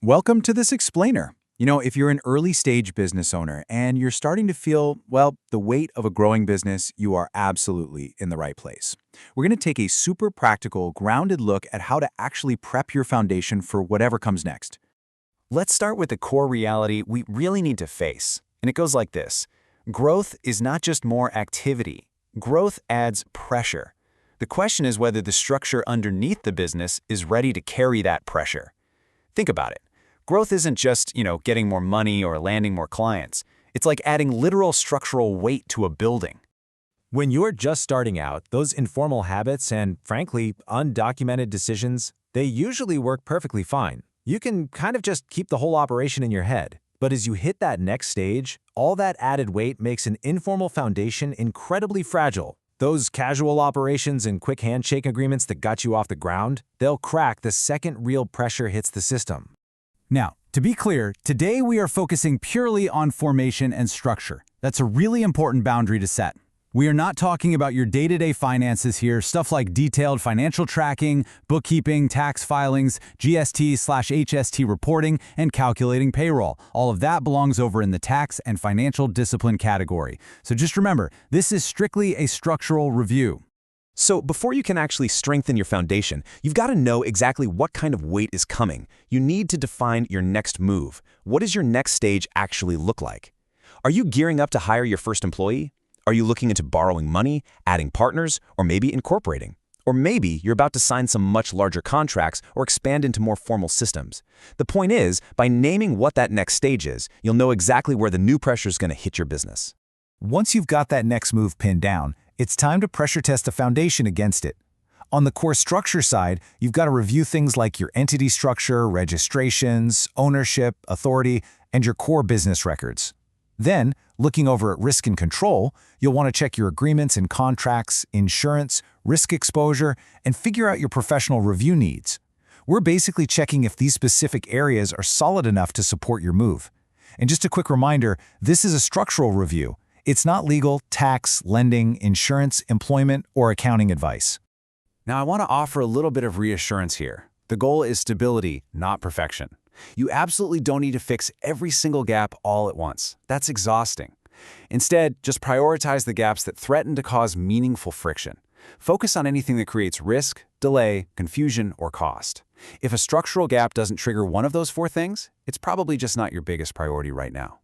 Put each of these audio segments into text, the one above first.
Welcome to this explainer. If you're an early stage business owner and you're starting to feel, well, the weight of a growing business, you are absolutely in the right place. We're going to take a super practical, grounded look at how to actually prep your foundation for whatever comes next. Let's start with the core reality we really need to face, and it goes like this. Growth is not just more activity. Growth adds pressure. The question is whether the structure underneath the business is ready to carry that pressure. Think about it. Growth isn't just, getting more money or landing more clients. It's like adding literal structural weight to a building. When you're just starting out, those informal habits and, frankly, undocumented decisions, they usually work perfectly fine. You can kind of just keep the whole operation in your head. But as you hit that next stage, all that added weight makes an informal foundation incredibly fragile. Those casual operations and quick handshake agreements that got you off the ground, they'll crack the second real pressure hits the system. Now, to be clear, today we are focusing purely on formation and structure. That's a really important boundary to set. We are not talking about your day-to-day finances here, stuff like detailed financial tracking, bookkeeping, tax filings, GST/HST reporting, and calculating payroll. All of that belongs over in the tax and financial discipline category. So just remember, this is strictly a structural review. So before you can actually strengthen your foundation, you've got to know exactly what kind of weight is coming. You need to define your next move. What does your next stage actually look like? Are you gearing up to hire your first employee? Are you looking into borrowing money, adding partners, or maybe incorporating? Or maybe you're about to sign some much larger contracts or expand into more formal systems. The point is, by naming what that next stage is, you'll know exactly where the new pressure is going to hit your business. Once you've got that next move pinned down, it's time to pressure test the foundation against it. On the core structure side, you've got to review things like your entity structure, registrations, ownership, authority, and your core business records. Then, looking over at risk and control, you'll want to check your agreements and contracts, insurance, risk exposure, and figure out your professional review needs. We're basically checking if these specific areas are solid enough to support your move. And just a quick reminder, this is a structural review. It's not legal, tax, lending, insurance, employment, or accounting advice. Now, I want to offer a little bit of reassurance here. The goal is stability, not perfection. You absolutely don't need to fix every single gap all at once. That's exhausting. Instead, just prioritize the gaps that threaten to cause meaningful friction. Focus on anything that creates risk, delay, confusion, or cost. If a structural gap doesn't trigger one of those four things, it's probably just not your biggest priority right now.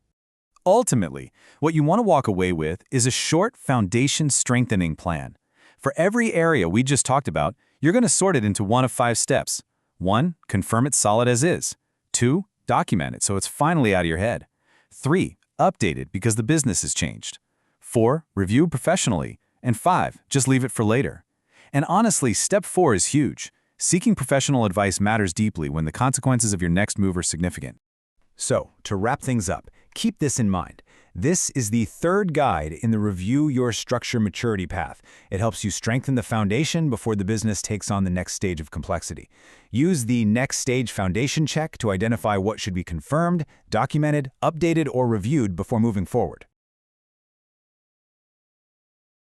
Ultimately, what you want to walk away with is a short foundation strengthening plan. For every area we just talked about, you're going to sort it into one of 5 steps. 1. Confirm it's solid as is. 2. Document it so it's finally out of your head. 3. Update it because the business has changed. 4. Review professionally. And 5. Just leave it for later. And honestly, step 4 is huge. Seeking professional advice matters deeply when the consequences of your next move are significant. So, to wrap things up, keep this in mind. This is the third guide in the Review Your Structure Maturity Path. It helps you strengthen the foundation before the business takes on the next stage of complexity. Use the Next Stage Foundation check to identify what should be confirmed, documented, updated, or reviewed before moving forward.